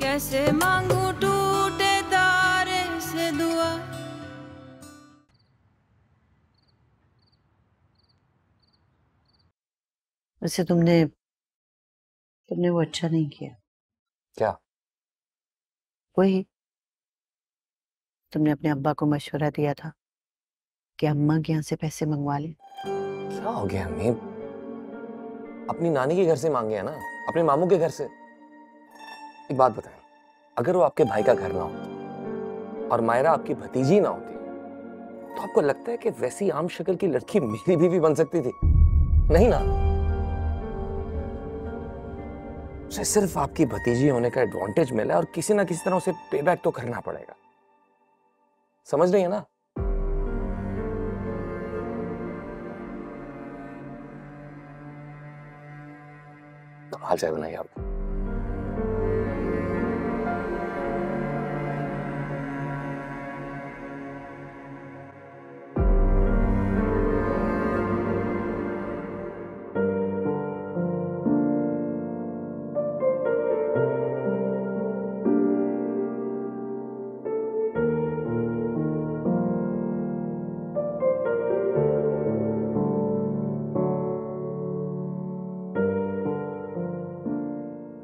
कैसे मांगू टूटे तारे से दुआ। वैसे तुमने वो अच्छा नहीं किया। क्या? वही तुमने अपने अब्बा को मशवरा दिया था कि अम्मा के यहाँ से पैसे मंगवा ले। क्या हो गया अम्मी? अपनी नानी के घर से मांगे हैं ना, अपने मामू के घर से। एक बात बताएं, अगर वो आपके भाई का घर ना होता और मायरा आपकी भतीजी ना होती तो आपको लगता है कि वैसी आम शक्ल की लड़की मेरी बीवी बन सकती थी? नहीं ना। उसे सिर्फ आपकी भतीजी होने का एडवांटेज मिला और किसी ना किसी तरह उसे पेबैक तो करना पड़ेगा। समझ रही है ना? हाल चाय बनाइए आप।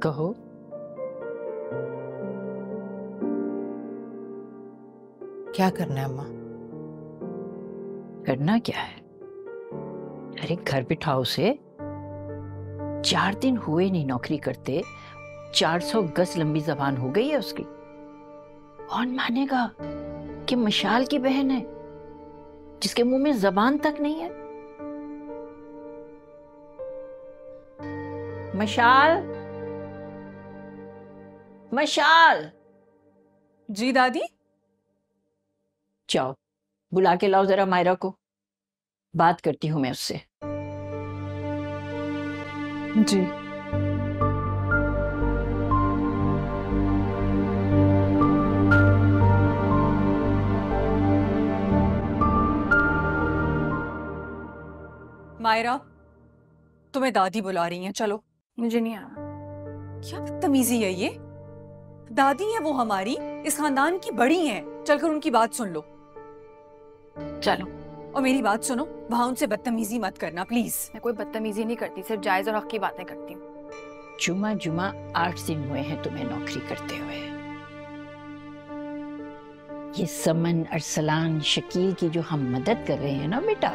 कहो। क्या करना है अम्मा? करना क्या है? अरे घर बिठाओ से। 4 दिन हुए नहीं नौकरी करते, 400 गज लंबी जबान हो गई है उसकी। कौन मानेगा कि मशाल की बहन है जिसके मुंह में जबान तक नहीं है? मशाल, मशाल। जी दादी। जाओ बुला के लाओ जरा मायरा को, बात करती हूं मैं उससे। जी। मायरा, तुम्हें दादी बुला रही हैं, चलो। मुझे नहीं आना। क्या बदतमीजी है ये? दादी है वो हमारी, इस खानदान की बड़ी हैं, चलकर उनकी बात सुन लो। चलो। और मेरी बात सुनो, वहां उनसे बदतमीजी मत करना प्लीज। मैं कोई बदतमीजी नहीं करती, सिर्फ जायज और हक की बातें करती हूँ। जुमा जुमा 8 दिन हुए हैं तुम्हें नौकरी करते हुए। ये समन, अरसलान, शकील की जो हम मदद कर रहे हैं ना बेटा,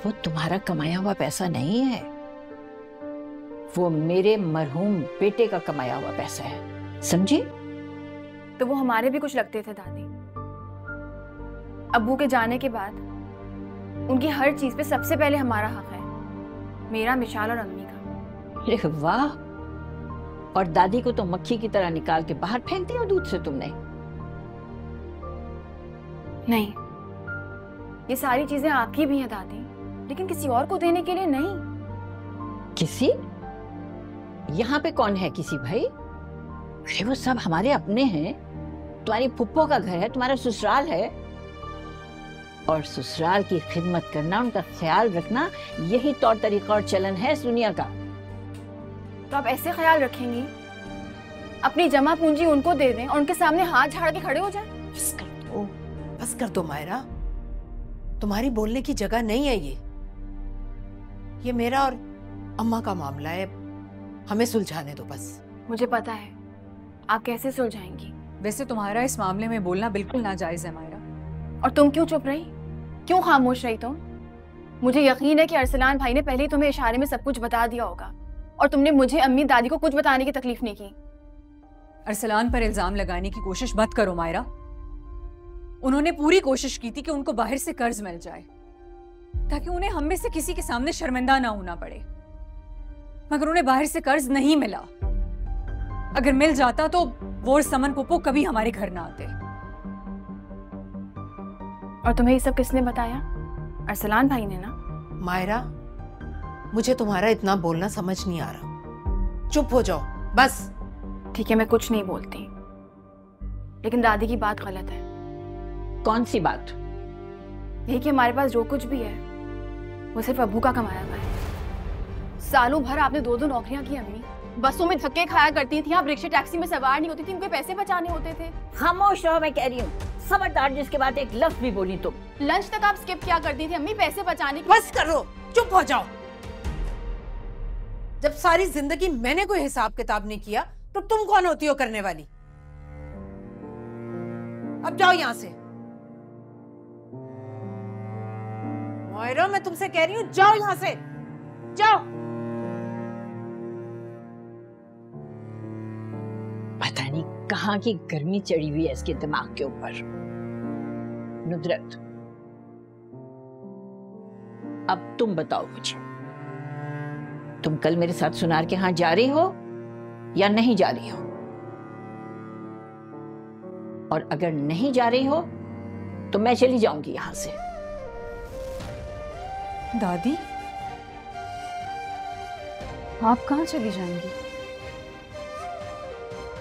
वो तुम्हारा कमाया हुआ पैसा नहीं है, वो मेरे मरहूम बेटे का कमाया हुआ पैसा है, समझी? तो वो हमारे भी कुछ लगते थे दादी। अब्बू के जाने के बाद उनकी हर चीज पे सबसे पहले हमारा हक है, मेरा, मिशाल और अम्मी का। अरे वाह! और दादी को तो मक्खी की तरह निकाल के बाहर फेंक दिया दूध से तुमने। नहीं, ये सारी चीजें आपकी भी हैं दादी, लेकिन किसी और को देने के लिए नहीं। किसी? यहाँ पे कौन है किसी भाई? अरे वो सब हमारे अपने हैं। तुम्हारी फुप्पो का घर है, तुम्हारा ससुराल है, और ससुराल की खिदमत करना, उनका ख्याल रखना, यही तौर तरीका और चलन है इस दुनिया का। तो आप ऐसे ख्याल रखेंगी, अपनी जमा पूंजी उनको दे दें और उनके सामने हाथ झाड़ के खड़े हो जाएं? बस कर दो मायरा, तुम्हारी बोलने की जगह नहीं है ये मेरा और अम्मा का मामला है, हमें सुलझाने दो बस। मुझे पता है आप कैसे सुलझाएंगी। वैसे तुम्हारा इस मामले में बोलना बिल्कुल नाजायज है मायरा। और तुम क्यों चुप रही, क्यों खामोश रही तुम? मुझे यकीन है कि अरसलान भाई ने पहले ही तुम्हें इशारे में सब कुछ बता दिया होगा और तुमने मुझे, अम्मी, दादी को कुछ बताने की तकलीफ नहीं की। अरसलान पर इल्जाम लगाने की कोशिश मत करो मायरा। उन्होंने पूरी कोशिश की थी कि उनको बाहर से कर्ज मिल जाए ताकि उन्हें हम में से किसी के सामने शर्मिंदा ना होना पड़े, मगर उन्हें बाहर से कर्ज नहीं मिला। अगर मिल जाता तो वो और समन पुप्पो कभी हमारे घर ना आते। और तुम्हें ये सब किसने बताया? अरसलान भाई ने ना। मायरा, मुझे तुम्हारा इतना बोलना समझ नहीं आ रहा, चुप हो जाओ बस। ठीक है, मैं कुछ नहीं बोलती, लेकिन दादी की बात गलत है। कौन सी बात? यही कि हमारे पास जो कुछ भी है वो सिर्फ अब्बू का कमाया हुआ है। सालों भर आपने 2-2 नौकरियां की अम्मी, बसों में धक्के खाया करती थी आप, रिक्शा टैक्सी में सवार नहीं होती थी, उनके पैसे बचाने होते थे। खामोश रहो, मैं कह रही हूँ। खबरदार जिसके बाद एक लफ्ज भी बोली तुम। लंच तक आप स्किप क्या करती थी अम्मी, पैसे बचाने के। बस करो, चुप हो जाओ। जब सारी जिंदगी मैंने कोई हिसाब किताब नहीं किया तो तुम कौन होती हो करने वाली? अब जाओ यहां से। मोइरा, मैं तुमसे कह रही हूं, जाओ यहां से, जाओ। पता नहीं कहाँ की गर्मी चढ़ी हुई है इसके दिमाग के ऊपर। नुदरत, अब तुम बताओ मुझे, तुम कल मेरे साथ सुनार के यहाँ जा रही हो या नहीं जा रही हो? और अगर नहीं जा रही हो तो मैं चली जाऊंगी यहां से। दादी, आप कहाँ चली जाएंगी?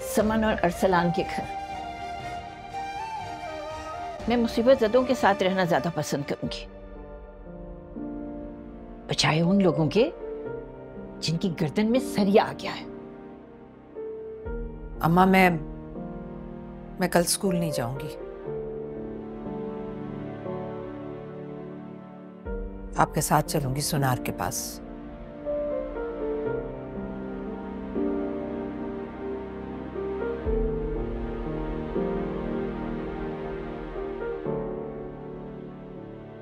समन और अरसलान के घर। मैं मुसीबत ज़दों के साथ रहना ज्यादा पसंद करूंगी, बचाए उन लोगों के जिनकी गर्दन में सरिया आ गया है। अम्मा, मैं कल स्कूल नहीं जाऊंगी। आपके साथ चलूंगी सुनार के पास।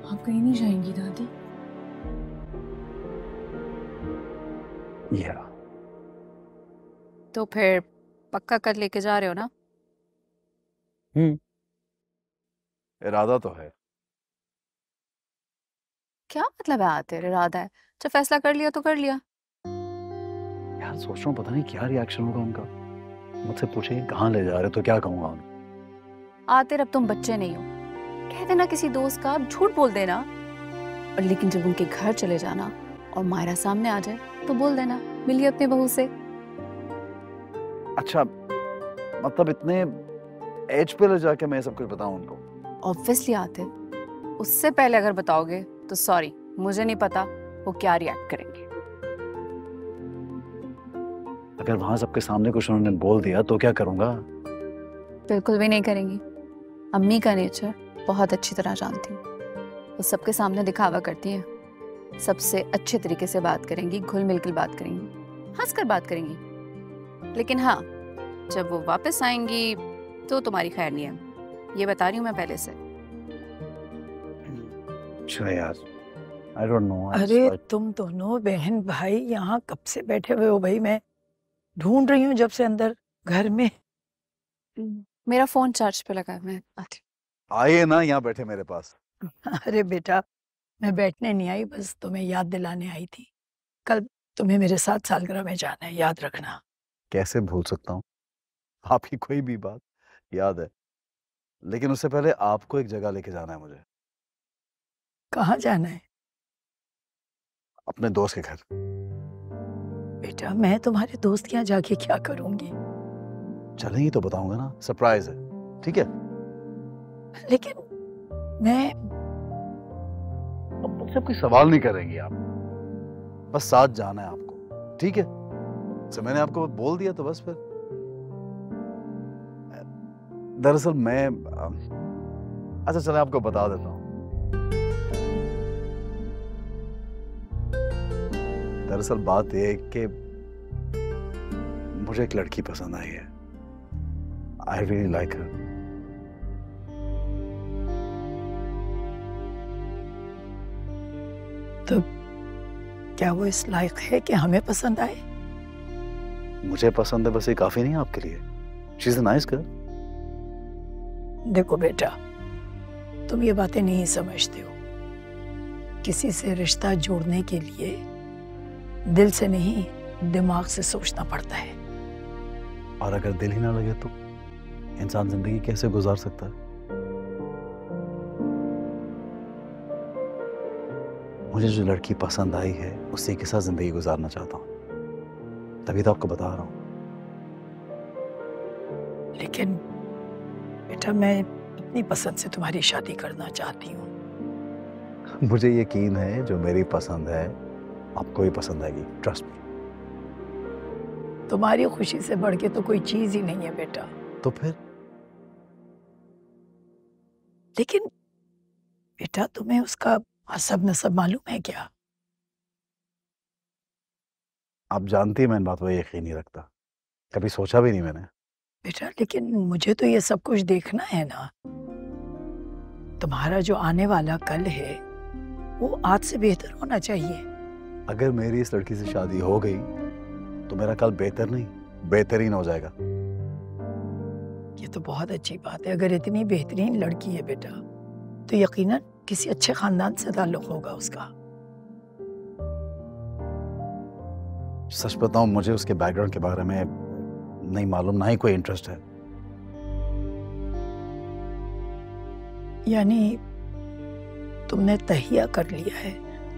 आप कहीं नहीं जाएंगी दादी? या तो फिर पक्का कर लेके जा रहे हो ना? इरादा तो है। क्या मतलब है आते इरादा है? जब फैसला कर लिया तो कर लिया। यार सोच रहा हूँ, पता नहीं क्या रिएक्शन होगा उनका। मुझसे पूछेंगे कहाँ ले जा रहे हो तो क्या कहूँगा उन्हें। आते अब तुम बच्चे नहीं हो, कह देना किसी दोस्त का, झूठ बोल देना। और लेकिन जब उनके घर चले जाना और मायरा सामने आ जाए तो बोल देना मिली अपनी बहू से। अच्छा, मतलब इतने एज पे ले जाके मैं सब कुछ बताऊं उनको? ऑब्वियसली आते, उससे पहले अगर बताओगे तो सॉरी, मुझे नहीं पता वो क्या रिएक्ट करेंगे। अगर वहां सबके सामने कुछ उन्होंने बोल दिया तो क्या करूंगा? बिल्कुल भी नहीं करेंगी। अम्मी का नेचर बहुत अच्छी तरह जानती हूँ। वो सबके सामने दिखावा करती हैं, सबसे अच्छे तरीके से बात करेंगी, घुल मिल कर बात करेंगी, हंस कर बात करेंगी। लेकिन हाँ, जब वो वापस आएंगी तो तुम्हारी खैर नहीं है, ये बता रही हूँ मैं पहले से। अच्छा यार, I don't know। अरे तुम दोनों बहन भाई यहाँ कब से बैठे हुए हो भाई? मैं ढूंढ रही हूँ जब से अंदर घर में। मेरा फोन चार्ज पे लगा है, मैं आती। आइए ना यहाँ बैठे मेरे पास। अरे बेटा, मैं बैठने नहीं आई, बस तुम्हें याद दिलाने आई थी। कल तुम्हें मेरे साथ सालगिरह में जाना है, याद रखना। कैसे भूल सकता हूँ, आपकी कोई भी बात याद है। लेकिन उससे पहले आपको एक जगह लेके जाना है मुझे। कहाँ जाना है? अपने दोस्त के घर। बेटा, मैं तुम्हारे दोस्त के यहाँ जाके क्या करूंगी? चलेंगी तो बताऊंगा ना, सरप्राइज है, ठीक है? लेकिन मैं अब मुझसे कोई सवाल नहीं करेंगी आप, बस साथ जाना है आपको, ठीक है? तो मैंने आपको बोल दिया तो बस फिर। दरअसल मैं अच्छा चले आपको बता देता हूँ। दरअसल बात यह है कि मुझे एक लड़की पसंद आई है। I really like her। तो क्या वो इस लायक है कि हमें पसंद आए? मुझे पसंद है बस ये काफी नहीं है आपके लिए। She's a nice girl। देखो बेटा, तुम ये बातें नहीं समझते हो। किसी से रिश्ता जोड़ने के लिए दिल से नहीं, दिमाग से सोचना पड़ता है। और अगर दिल ही ना लगे तो इंसान जिंदगी कैसे गुजार सकता है? मुझे जो लड़की पसंद आई है उसी के साथ जिंदगी गुजारना चाहता हूँ, तभी तो आपको बता रहा हूँ। लेकिन बेटा, मैं अपनी पसंद से तुम्हारी शादी करना चाहती हूँ। मुझे यकीन है जो मेरी पसंद है आपको भी पसंद आएगी, ट्रस्ट मी। तुम्हारी खुशी से बढ़ के तो कोई चीज ही नहीं है बेटा। तो फिर? लेकिन बेटा तुम्हें उसका असब नसब मालूम है क्या? आप जानती है मैं इन बातों पर यकीन नहीं रखता, कभी सोचा भी नहीं मैंने। बेटा लेकिन मुझे तो ये सब कुछ देखना है ना। तुम्हारा जो आने वाला कल है वो आज से बेहतर होना चाहिए। अगर मेरी इस लड़की से शादी हो गई तो मेरा कल बेहतर नहीं बेहतरीन हो जाएगा। ये तो बहुत अच्छी बात है। अगर इतनी बेहतरीन लड़की है बेटा तो यकीनन किसी अच्छे खानदान से ताल्लुक होगा उसका। सच बताऊं मुझे उसके बैकग्राउंड के बारे में नहीं मालूम, ना ही कोई इंटरेस्ट है। यानी तुमने तहिया कर लिया है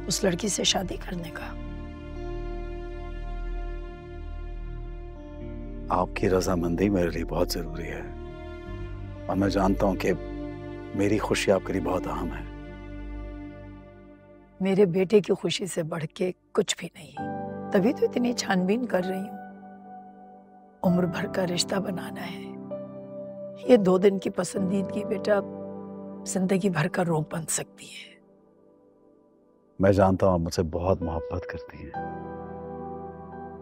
उस लड़की से शादी करने का? आपकी रजामंदी मेरे लिए बहुत जरूरी है और मैं जानता हूं कि मेरी खुशी आपके लिए बहुत अहम है। मेरे बेटे की खुशी से बढ़ के कुछ भी नहीं, तभी तो इतनी छानबीन कर रही हूँ। उम्र भर का रिश्ता बनाना है। ये 2 दिन की पसंदीदगी बेटा जिंदगी भर का रोग बन सकती है। मैं जानता हूं आप मुझसे बहुत मोहब्बत करती हैं,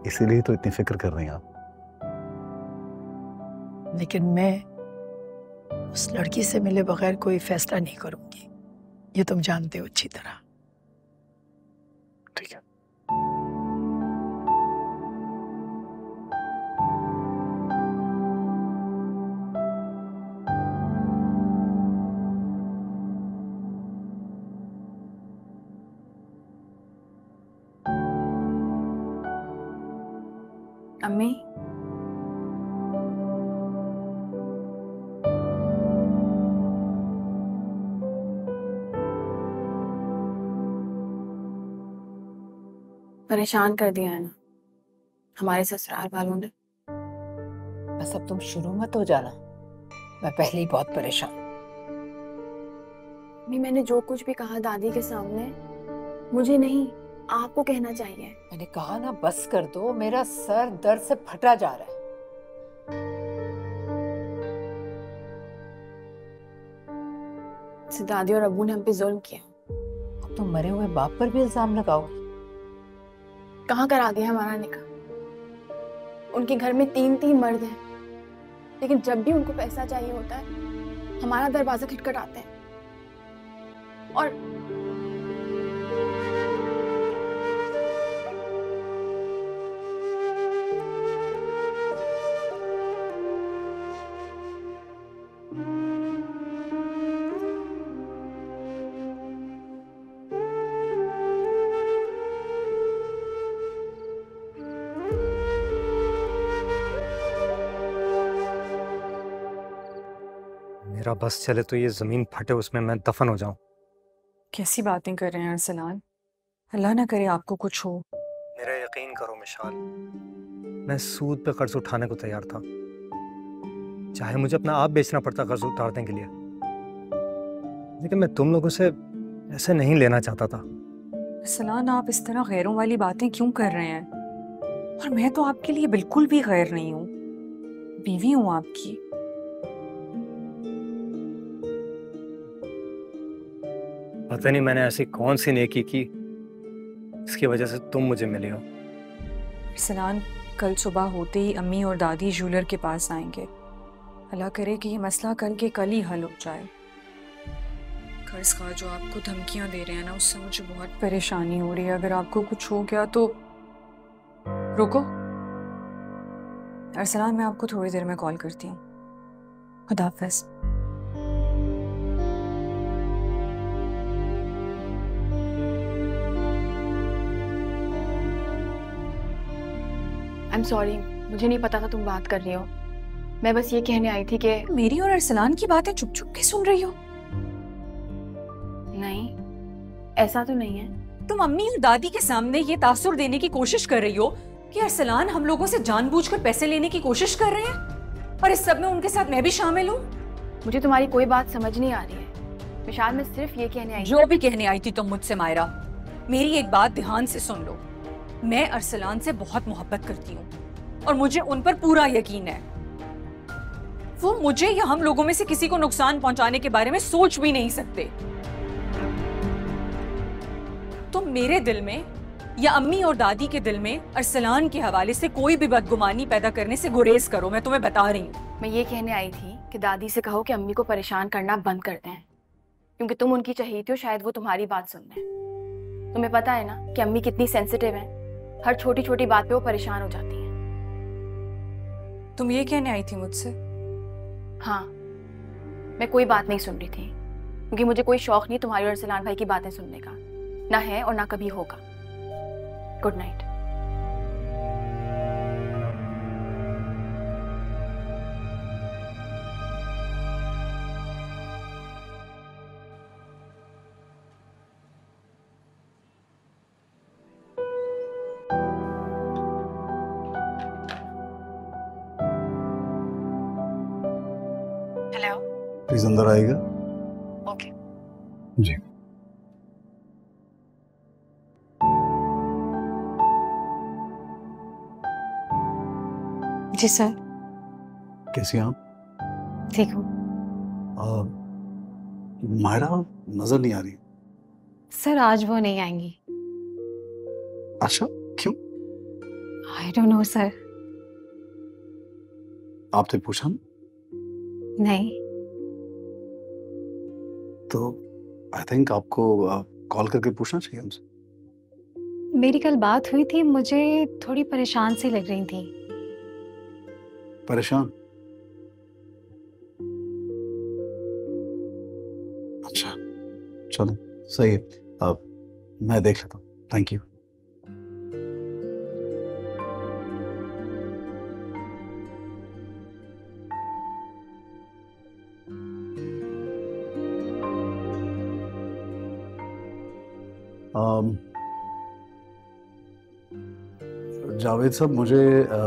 इसीलिए तो इतनी फिक्र कर रही हैं आप। लेकिन मैं उस लड़की से मिले बगैर कोई फैसला नहीं करूंगी, ये तुम जानते हो अच्छी तरह। ठीक है। अम्मी, परेशान कर दिया है ना हमारे ससुराल वालों ने। बस अब तुम शुरू मत हो जाना, मैं पहले ही बहुत परेशान। अम्मी, मैंने जो कुछ भी कहा दादी के सामने मुझे नहीं आपको कहना चाहिए। मैंने कहा ना बस कर दो, मेरा सर दर्द से फटा जा रहा है। दादी और अब्बू ने हम पे जुल्म किया। अब तुम मरे हुए बाप पर भी इल्जाम लगाओगे? कहाँ करा दिया हमारा निकाह? उनके घर में 3 मर्द हैं, लेकिन जब भी उनको पैसा चाहिए होता है हमारा दरवाजा खटखटाते हैं। और मेरा बस चले तो ये जमीन फटे उसमें मैं दफन हो जाऊं। कैसी बातें कर रहे हैं अरसलान, अल्लाह ना करे आपको कुछ हो। मेरा यकीन करो मिशाल, मैं सूद पे कर्ज उठाने को तैयार था, चाहे मुझे अपना आप बेचना पड़ता कर्ज उतारने के लिए, लेकिन मैं तुम लोगों से ऐसे नहीं लेना चाहता था। अरसलान, आप इस तरह गैरों वाली बातें क्यों कर रहे हैं? और मैं तो आपके लिए बिल्कुल भी गैर नहीं हूँ, बीवी हूँ आपकी। पता नहीं मैंने ऐसी कौन सी नेकी की इसकी वजह से तुम मुझे मिले हो। अरसलान, कल सुबह होते ही अम्मी और दादी ज्वेलर के पास आएंगे। अल्लाह करे कि ये मसला कल के कल ही हल हो जाए। कर्ज खा जो आपको धमकियां दे रहे हैं ना, उससे मुझे बहुत परेशानी हो रही है। अगर आपको कुछ हो गया तो रुको अरसलान, मैं आपको थोड़ी देर में कॉल करती हूँ। खुदा हाफिज़। आई एम सॉरी, मुझे नहीं पता था तुम बात कर रही हो। मैं बस ये कहने आई थी कि मेरी और अरसलान की बातें चुप चुप के सुन रही हो? नहीं, ऐसा तो नहीं है। तुम अम्मी और दादी के सामने ये तासुर देने की कोशिश कर रही हो कि अरसलान हम लोगों से जानबूझकर पैसे लेने की कोशिश कर रहे हैं, और इस सब में उनके साथ मैं भी शामिल हूँ। मुझे तुम्हारी कोई बात समझ नहीं आ रही है विशाल। मैं सिर्फ ये कहने आई जो भी कहने आई थी तुम मुझसे मायरा, मेरी एक बात ध्यान से सुन लो। मैं अरसलान से बहुत मोहब्बत करती हूँ, और मुझे उन पर पूरा यकीन है। वो मुझे या हम लोगों में से किसी को नुकसान पहुंचाने के बारे में सोच भी नहीं सकते। तो मेरे दिल में या अम्मी और दादी के दिल में अरसलान के हवाले से कोई भी बदगुमानी पैदा करने से गुरेज करो, मैं तुम्हें बता रही हूँ। मैं ये कहने आई थी कि दादी से कहो कि अम्मी को परेशान करना बंद कर दें, क्योंकि तुम उनकी चहेती हो, शायद वो तुम्हारी बात सुन लें। तुम्हें पता है ना कि अम्मी कितनी सेंसिटिव है, हर छोटी छोटी बात पे वो परेशान हो जाती हैं। तुम ये कहने आई थी मुझसे? हाँ, मैं कोई बात नहीं सुन रही थी, क्योंकि मुझे कोई शौक नहीं तुम्हारी और अरसलान भाई की बातें सुनने का, ना है और ना कभी होगा। Good night. हेलो, प्लीज अंदर आएगा। ओके। जी। जी सर। कैसी हैं आप? ठीक हूँ मायरा नजर नहीं आ रही। सर, आज वो नहीं आएंगी। अच्छा, क्यों? I don't know sir. आपने पूछा ना? नहीं। तो आई थिंक आपको कॉल करके पूछना चाहिए हमसे। मेरी कल बात हुई थी, मुझे थोड़ी परेशान सी लग रही थी। परेशान? अच्छा, चलो सही है। अब मैं देख लेता हूँ। Thank you. जावेद साहब, मुझे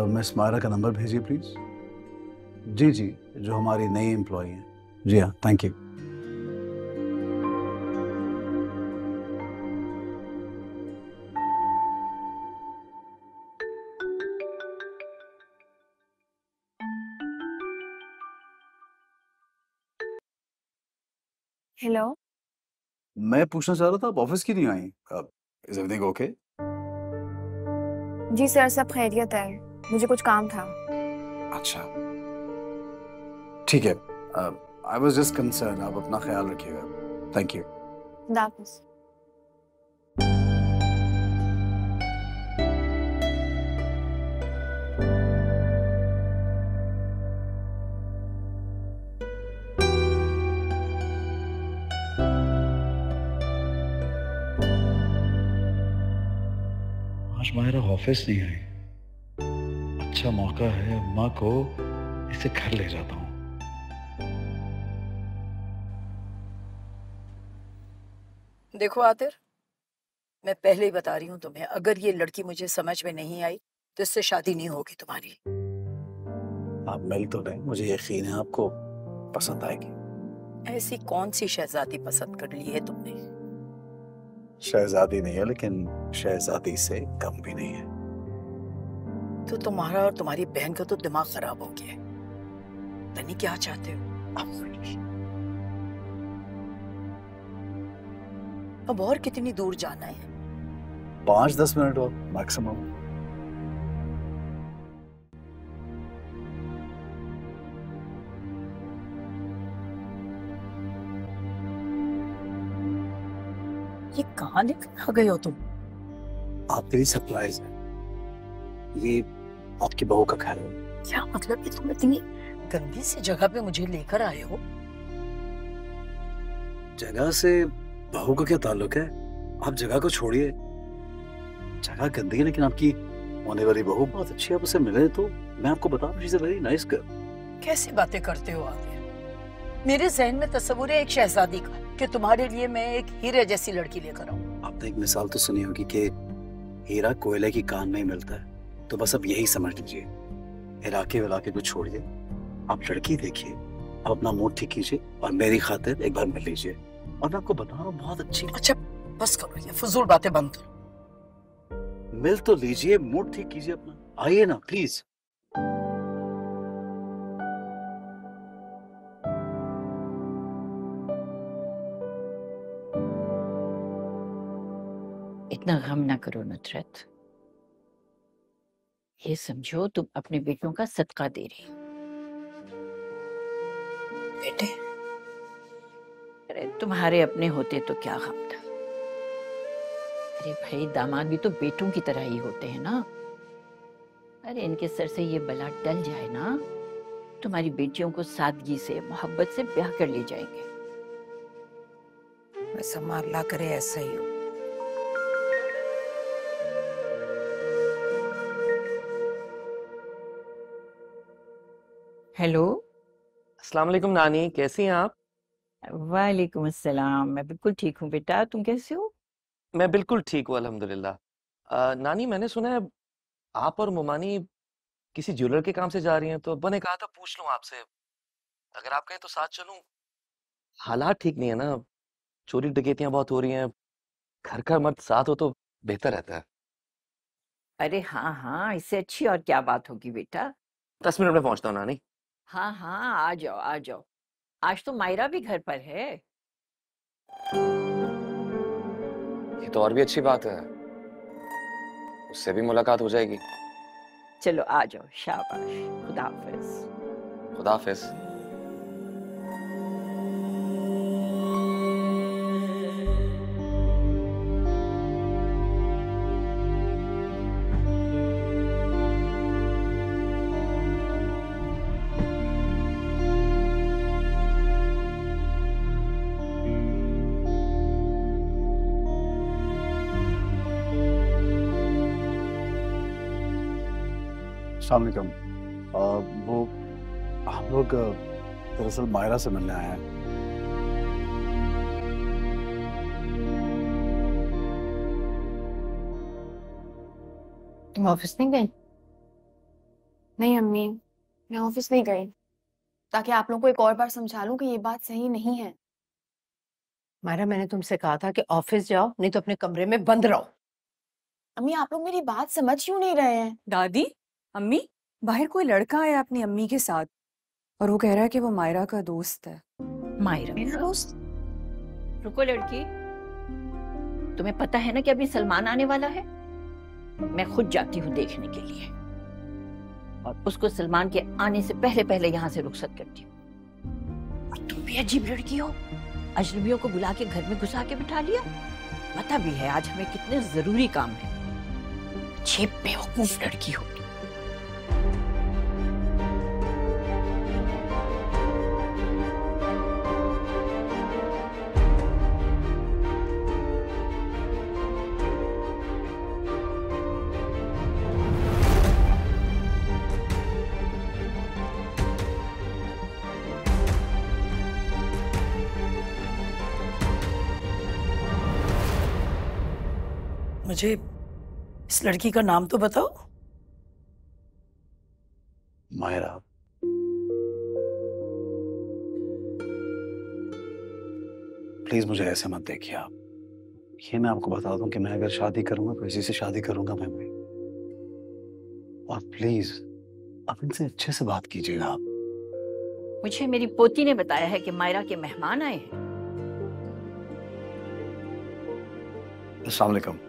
मिस मायरा का नंबर भेजिए प्लीज। जी जी, जो हमारी नई एम्प्लॉय हैं। जी हाँ, थैंक यू। हेलो। मैं पूछना चाह रहा था, आप ऑफिस क्यों नहीं आई? Is everything okay? जी सर, सब खैरियत है, मुझे कुछ काम था। अच्छा, ठीक है। I was just concern. आप अपना ख्याल रखिएगा। Thank you. खुदा हाफिज़। आज मायरा ऑफिस नहीं आई। अच्छा मौका है, अम्मा को इसे घर ले जाता हूँ। देखो आतिर, मैं पहले ही बता रही हूँ तुम्हें, अगर ये लड़की मुझे समझ में नहीं आई तो इससे शादी नहीं होगी तुम्हारी। आप मिल तो नहीं, मुझे यकीन है आपको पसंद आएगी। ऐसी कौन सी शहजादी पसंद कर ली है तुमने? शहजादी नहीं है, लेकिन शहजादी से कम भी नहीं है। तो तुम्हारा और तुम्हारी बहन का तो दिमाग खराब हो गया है। पता नहीं क्या चाहते हो। अब और कितनी दूर जाना है? 5-10 मिनट और मैक्सिमम। ये कहाँ लेकर आ गए हो तुम? आपके लिए सरप्राइज है। ये आपकी बहू का घर है। क्या मतलब, ये तुम इतनी गंदी सी जगह पे मुझे लेकर आए हो? जगह से बहू का क्या ताल्लुक है? आप जगह को छोड़िए। जगह गंदी है, लेकिन आपकी होने वाली बहू बहुत अच्छी है। आप उसे मिले तो मैं आपको बता दूं, she is a very nice girl. कैसी बातें करते हो आप? मेरे जहन में तस्वुर है एक शहजादी का कि तुम्हारे लिए मैं एक हीरे जैसी लड़की लेकर आऊं। आपने एक मिसाल तो सुनी होगी कि हीरा कोयले की कान में ही मिलता है। तो बस अब यही समझ लीजिए। इलाके विलाके को छोड़िए, आप लड़की देखिए, आप अपना मूड ठीक कीजिए और मेरी खातिर एक बार मिल लीजिए। और मैं आपको बता रहा हूँ, बहुत अच्छी। अच्छा बस करो, ये फजूल बातें बंद करो। मिल तो लीजिए, मूड ठीक कीजिए अपना। आइए ना प्लीज। इतना गम ना करो नुसरत। ये समझो तुम अपने बेटों का सदका दे रही हो। बेटे, अरे तुम्हारे अपने होते तो क्या गम था। अरे भाई, दामाद भी तो बेटों की तरह ही होते हैं ना। अरे इनके सर से ये बला टल जाए ना, तुम्हारी बेटियों को सादगी से मोहब्बत से ब्याह कर ले जाएंगे। बस अल्लाह करे ऐसा ही हो। हेलो। अस्सलाम वालेकुम नानी, कैसी हैं आप? वालेकुम अस्सलाम। मैं बिल्कुल ठीक हूँ बेटा, तुम कैसे हो? मैं बिल्कुल ठीक हूँ अल्हम्दुलिल्लाह। नानी, मैंने सुना है आप और मोमानी किसी ज्वेलर के काम से जा रही हैं, तो मैंने कहा था पूछ लूं आपसे, अगर आप कहें तो साथ चलूं। हालात ठीक नहीं है ना, चोरी डकैतियां बहुत हो रही हैं, घर का मर्द साथ हो तो बेहतर रहता है। अरे हाँ हाँ, इससे अच्छी और क्या बात होगी बेटा। 10 मिनट में पहुंचता हूँ नानी। हाँ हाँ, आ जाओ आ जाओ। आज तो मायरा भी घर पर है। ये तो और भी अच्छी बात है, उससे भी मुलाकात हो जाएगी। चलो आ जाओ, शाबाश। खुदा हाफिज। खुदा हाफिज। अस्सलाम वालेकुम। वो हम लोग दरअसल मायरा से मिलने आए हैं। तुम ऑफिस नहीं गई? नहीं अम्मी, मैं ऑफिस नहीं गई, ताकि आप लोगों को एक और बार समझा लूं कि ये बात सही नहीं है। मायरा, मैंने तुमसे कहा था कि ऑफिस जाओ, नहीं तो अपने कमरे में बंद रहो। अम्मी, आप लोग मेरी बात समझ क्यों नहीं रहे हैं? दादी, अम्मी, बाहर कोई लड़का आया अपनी अम्मी के साथ और वो कह रहा है कि वो मायरा का दोस्त है। मायरा मेरा दोस्त? रुको लड़की, तुम्हें पता है ना कि अभी सलमान आने वाला है। मैं खुद जाती हूँ देखने के लिए और उसको सलमान के आने से पहले पहले यहाँ से रुखसत करती हूँ। और तुम भी अजीब लड़की हो, अजनबियों को बुला के घर में घुसा के बिठा लिया। पता भी है आज हमें कितने जरूरी काम है। अच्छी बेवकूफ लड़की हो। मुझे इस लड़की का नाम तो बताओ। मायरा। प्लीज मुझे ऐसे मत देखिए आप। ये मैं आपको बता दूं कि मैं अगर शादी करूंगा तो इसी से शादी करूंगा मैं भी। और प्लीज आप इनसे अच्छे से बात कीजिएगा आप। मुझे मेरी पोती ने बताया है कि मायरा के मेहमान आए हैं। अस्सलाम वालेकुम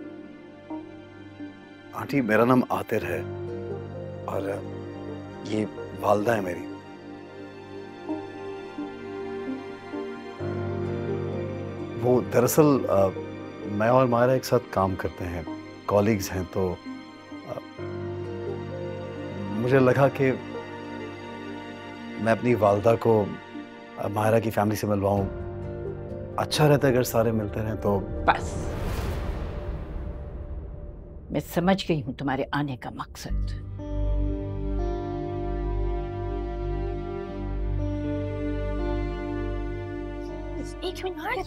आंटी, मेरा नाम आतिर है और ये वालदा है मेरी। वो दरअसल मैं और मायरा एक साथ काम करते हैं, कॉलीग्स हैं, तो मुझे लगा कि मैं अपनी वालदा को मायरा की फैमिली से मिलवाऊं। अच्छा रहता है अगर सारे मिलते रहें तो। बस, मैं समझ गई हूं तुम्हारे आने का मकसद। एक मिनट,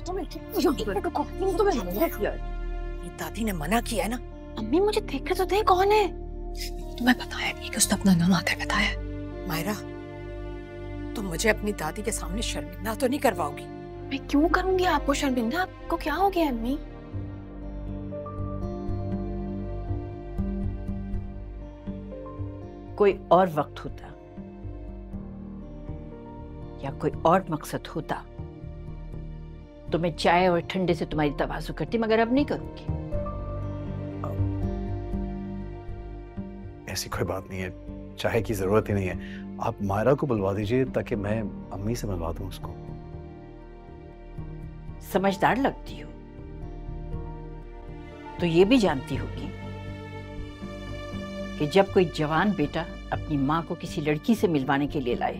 दादी ने मना किया है ना। अम्मी मुझे देख तो दे, कौन है? तुम्हें बताया नहीं कि उसने अपना नाम आकर बताया। मायरा, तुम मुझे अपनी दादी के सामने शर्मिंदा तो नहीं करवाओगी? मैं क्यों करूंगी आपको शर्मिंदा? आपको क्या हो गया अम्मी? कोई और वक्त होता या कोई और मकसद होता तो मैं चाय और ठंडे से तुम्हारी तवाज़ु करती, मगर अब नहीं करूंगी। ऐसी कोई बात नहीं है, चाय की जरूरत ही नहीं है। आप मायरा को बुलवा दीजिए ताकि मैं अम्मी से मिलवा दूं उसको। समझदार लगती हो तो ये भी जानती होगी कि जब कोई जवान बेटा अपनी मां को किसी लड़की से मिलवाने के लिए लाए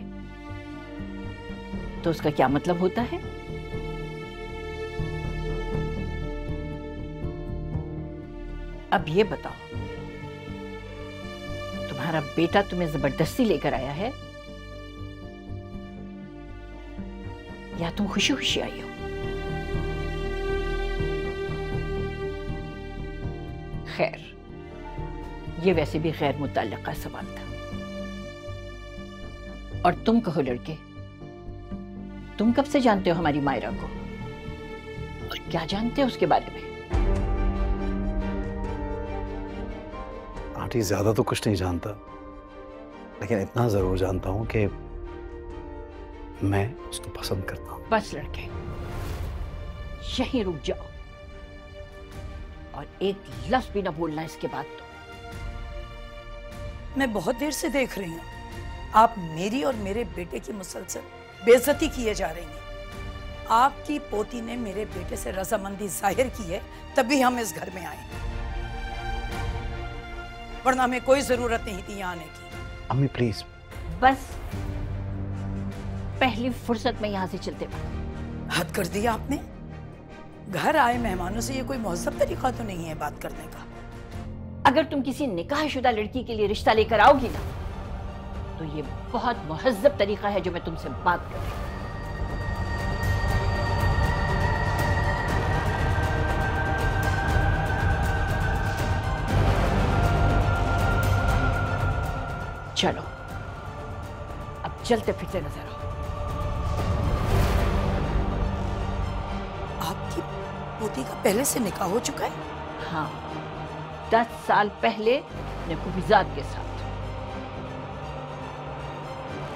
तो उसका क्या मतलब होता है। अब ये बताओ, तुम्हारा बेटा तुम्हें जबरदस्ती लेकर आया है या तुम खुशी खुशी आई हो? खैर, ये वैसे भी गैर मुतल्लका सवाल था। और तुम कहो लड़के, तुम कब से जानते हो हमारी मायरा को और क्या जानते हो उसके बारे में? आंटी ज्यादा तो कुछ नहीं जानता, लेकिन इतना जरूर जानता हूं कि मैं उसको पसंद करता हूं। बस लड़के, यहीं रुक जाओ और एक लफ्ज भी ना बोलना इसके बाद। तो मैं बहुत देर से देख रही हूँ आप मेरी और मेरे बेटे की मुसलसल बेइज्जती किए जा रही हैं। आपकी पोती ने मेरे बेटे से रजामंदी जाहिर की है तभी हम इस घर में आए, वरना हमें कोई जरूरत नहीं थी यहाँ आने की। अम्मी प्लीज। बस पहली फुर्सत में यहाँ से चलते वक्त। हद कर दिया आपने। घर आए मेहमानों से ये कोई मुहज़्ज़ब तरीका तो नहीं है बात करने का। अगर तुम किसी निकाहशुदा लड़की के लिए रिश्ता लेकर आओगी ना तो ये बहुत मुहज़्ज़ब तरीका है जो मैं तुमसे बात कर रही हूँ। चलो अब चलते फिरते नजर आओ। आपकी पोती का पहले से निकाह हो चुका है? हाँ, 10 साल पहले अपने खुफिजात के साथ।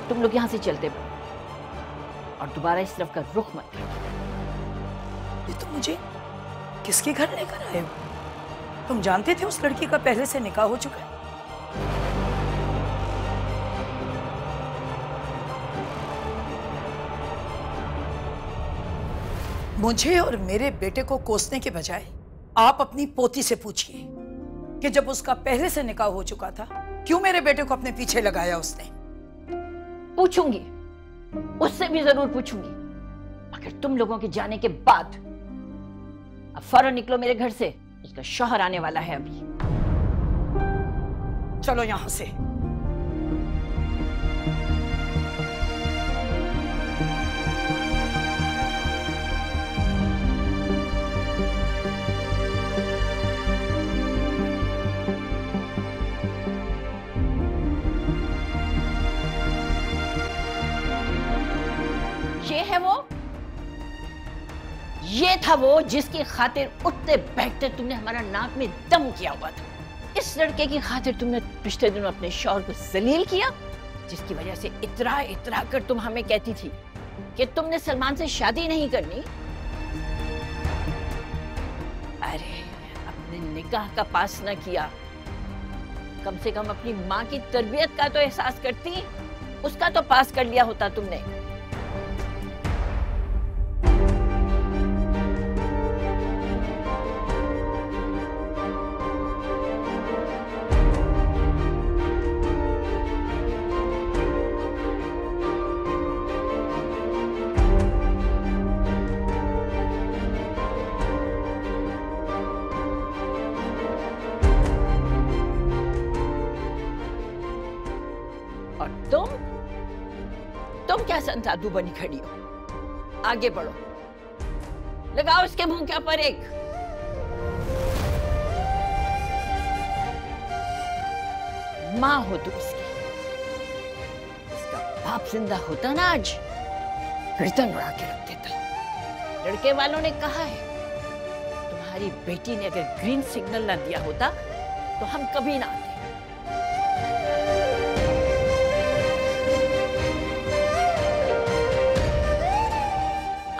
तुम लोग यहां से चलते बनो और दोबारा इस तरफ का रुख मत करना। ये तो मुझे किसके घर लेकर आए हो? तुम जानते थे उस लड़की का पहले से निकाह हो चुका है? मुझे और मेरे बेटे को कोसने के बजाय आप अपनी पोती से पूछिए कि जब उसका पहले से निकाह हो चुका था क्यों मेरे बेटे को अपने पीछे लगाया उसने। पूछूंगी, उससे भी जरूर पूछूंगी, मगर तुम लोगों के जाने के बाद। अब फौरन निकलो मेरे घर से, उसका शौहर आने वाला है अभी। चलो यहां से। ये था वो जिसकी खातिर उठते बैठते तुमने हमारा नाक में दम किया हुआ था। इस लड़के की खातिर तुमने पिछले दिनों अपने शौहर को जलील किया, जिसकी वजह से इतरा इतरा कर तुम हमें कहती थी कि तुमने सलमान से शादी नहीं करनी। अरे अपने निकाह का पास न किया, कम से कम अपनी माँ की तरबियत का तो एहसास करती, उसका तो पास कर लिया होता तुमने। तुम क्या संतादू बनी खड़ी हो? आगे बढ़ो, लगाओ इसके मुंह के ऊपर एक। माँ हो तुम इसकी, इसका बाप जिंदा होता ना आज गर्दन उड़ा के रख देता। लड़के वालों ने कहा है तुम्हारी बेटी ने अगर ग्रीन सिग्नल ना दिया होता तो हम कभी ना आते।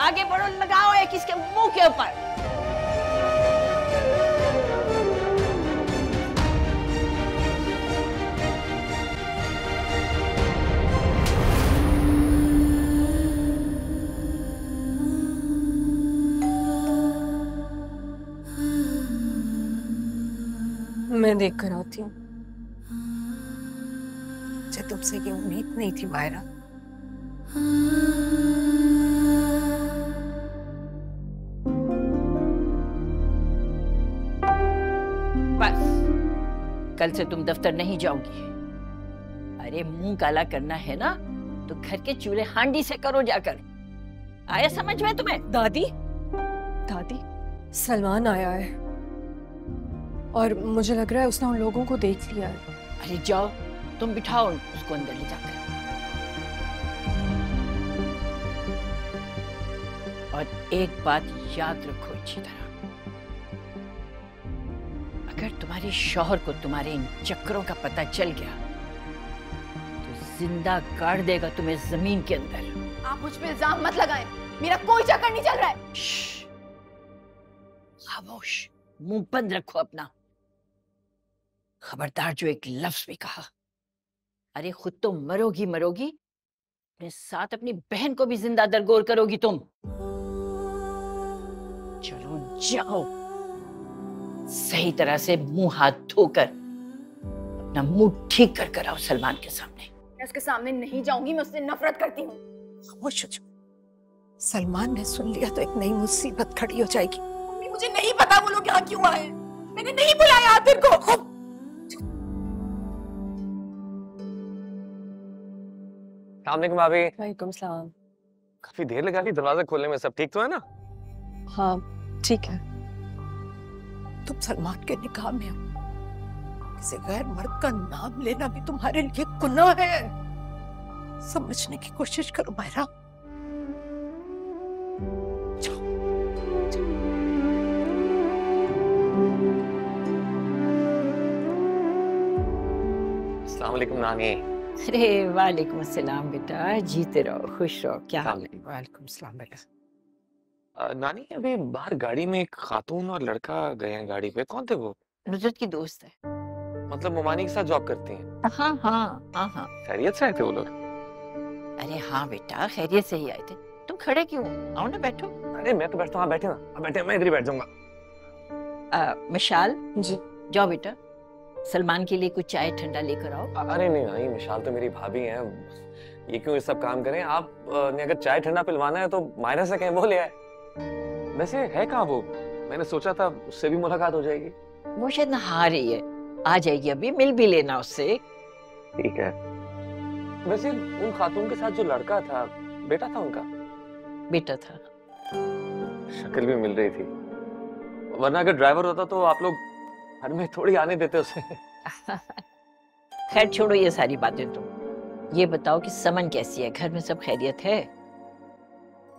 आगे बढ़ो, लगाओ एक इसके मुंह के ऊपर। मैं देख कर आती हूँ। मुझे तुमसे ये उम्मीद नहीं थी मायरा। बस कल से तुम दफ्तर नहीं जाओगी। अरे मुंह काला करना है ना तो घर के चूल्हे हांडी से करो जाकर। आया समझ में तुम्हें? दादी, दादी, सलमान आया है और मुझे लग रहा है उसने उन लोगों को देख लिया है। अरे जाओ तुम बिठाओ उसको अंदर ले जाकर। और एक बात याद रखो अच्छी तरह, अगर तुम्हारे शौहर को तुम्हारे इन चक्करों का पता चल गया तो जिंदा गाड़ देगा तुम्हें जमीन के अंदर। आप मुझ पे इल्जाम मत लगाएं, मेरा कोई चक्कर नहीं चल रहा है। खामोश, मुंह बंद रखो अपना। खबरदार जो एक लफ्ज भी कहा। अरे खुद तो मरोगी मरोगी, अपने साथ अपनी बहन को भी जिंदा दरगोर करोगी तुम। चलो जाओ, सही तरह से मुंह हाथ धोकर अपना मुंह ठीक कर कर आओ सलमान के सामने। मैं उसके सामने नहीं जाऊंगी, मैं उससे नफरत करती हूँ। खामोश हो जाओ। सलमान ने सुन लिया तो एक नई मुसीबत खड़ी हो जाएगी। मम्मी मुझे नहीं पता वो लोग यहाँ क्यों आए, मैंने नहीं बुलाया आतिर को। अस्सलाम भाभी। वालेकुम सलाम। काफी देर लगा दी दरवाजा खोलने में, सब ठीक तो है ना? हाँ ठीक है। तुम सलमान के निकाह में हो, किसी गैर मर्द का नाम लेना भी तुम्हारे लिए गुनाह है। समझने की कोशिश करो मायरा। अस्सलाम वालेकुम नानी। अरे वालेकुम अस्सलाम बेटा, जीते रहो खुश रहो। क्या हाल है? वालेकुम सलाम बेटा। नानी अभी बाहर गाड़ी में एक खातून और लड़का गए हैं गाड़ी पे, कौन थे वो? नुसरत की दोस्त है। मतलब मोमानी के साथ जॉब करती हैं? हाँ हाँ हाँ हाँ। खैरियत से आए थे वो लोग? अरे हाँ बेटा खैरियत से ही आए थे। तुम खड़े क्यों? आओ ना बैठो। अरे मैं तो बैठता हूँ, बैठे ना, बैठे, मैं इधर ही बैठ जाऊंगा। मिशाल जी जाओ बेटा, सलमान के लिए कुछ चाय ठंडा लेकर आओ। अरे नहीं नहीं, मिशाल तो मेरी भाभी हैं, ये क्यों ये सब काम करें? आप ने अगर चाय ठंडा पिलवाना है तो मायरा से कहें, वो ले आए। वैसे है कहाँ वो? मैंने सोचा था उससे भी मुलाकात हो जाएगी। वो शायद नहा रही है, आ जाएगी अभी, मिल भी लेना उससे। ठीक है। वैसे उन खातून के साथ जो लड़का था, बेटा था उनका? बेटा था। शक्ल भी मिल रही थी, वरना अगर ड्राइवर होता तो आप लोग घर में थोड़ी आने देते उसे। खैर छोड़ो ये सारी बातें, तुम ये बताओ कि समन कैसी है, घर में सब खैरियत है?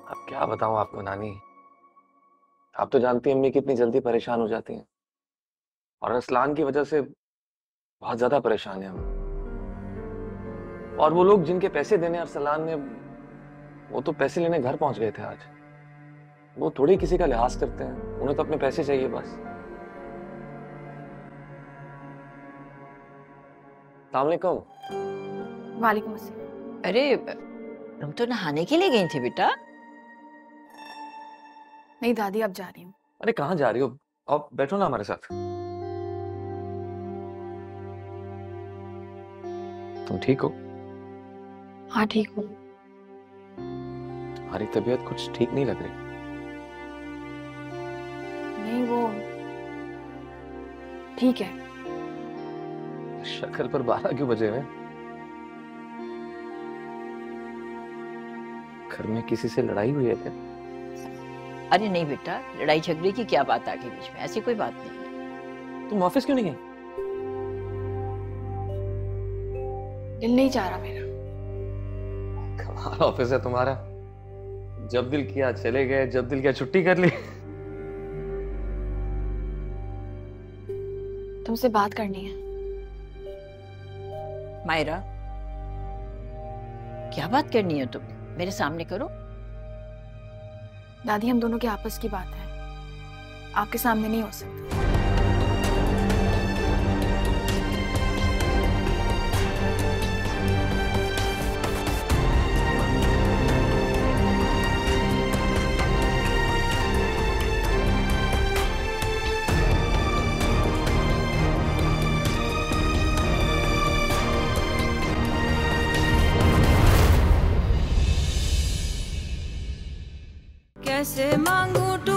अब क्या बताऊं आपको नानी, आप तो जानती हैं अम्मी कितनी जल्दी परेशान हो जाती हैं, और असलान की वजह से बहुत ज्यादा परेशान है हम। और वो लोग जिनके पैसे देने अरसलान ने, वो तो पैसे लेने घर पहुंच गए थे आज। वो थोड़ी किसी का लिहाज करते हैं, उन्हें तो अपने पैसे चाहिए बस। अस्सलामुअलैकुम। वालेकुम अस्सलाम। अरे तुम तो नहाने के लिए गई थी बेटा? नहीं दादी अब जा रही हूँ। अरे कहाँ जा रही हो? अब बैठो ना हमारे साथ। तुम ठीक हो? हाँ ठीक हूँ। तुम्हारी तबीयत कुछ ठीक नहीं लग रही। नहीं वो ठीक है। शक्ल पर 12 क्यों बजे हैं? घर में किसी से लड़ाई हुई है क्या? अरे नहीं बेटा, लड़ाई झगड़े की क्या बात आ गई बीच में, ऐसी कोई बात नहीं। तुम ऑफिस क्यों नहीं गई? दिल नहीं चाह रहा मेरा। कमाल ऑफिस है तुम्हारा, जब दिल किया चले गए, जब दिल किया छुट्टी कर ली। तुमसे बात करनी है। मायरा क्या बात करनी है तुम? मेरे सामने करो। दादी हम दोनों के आपस की बात है, आपके सामने नहीं हो सकती। कैसे मांगू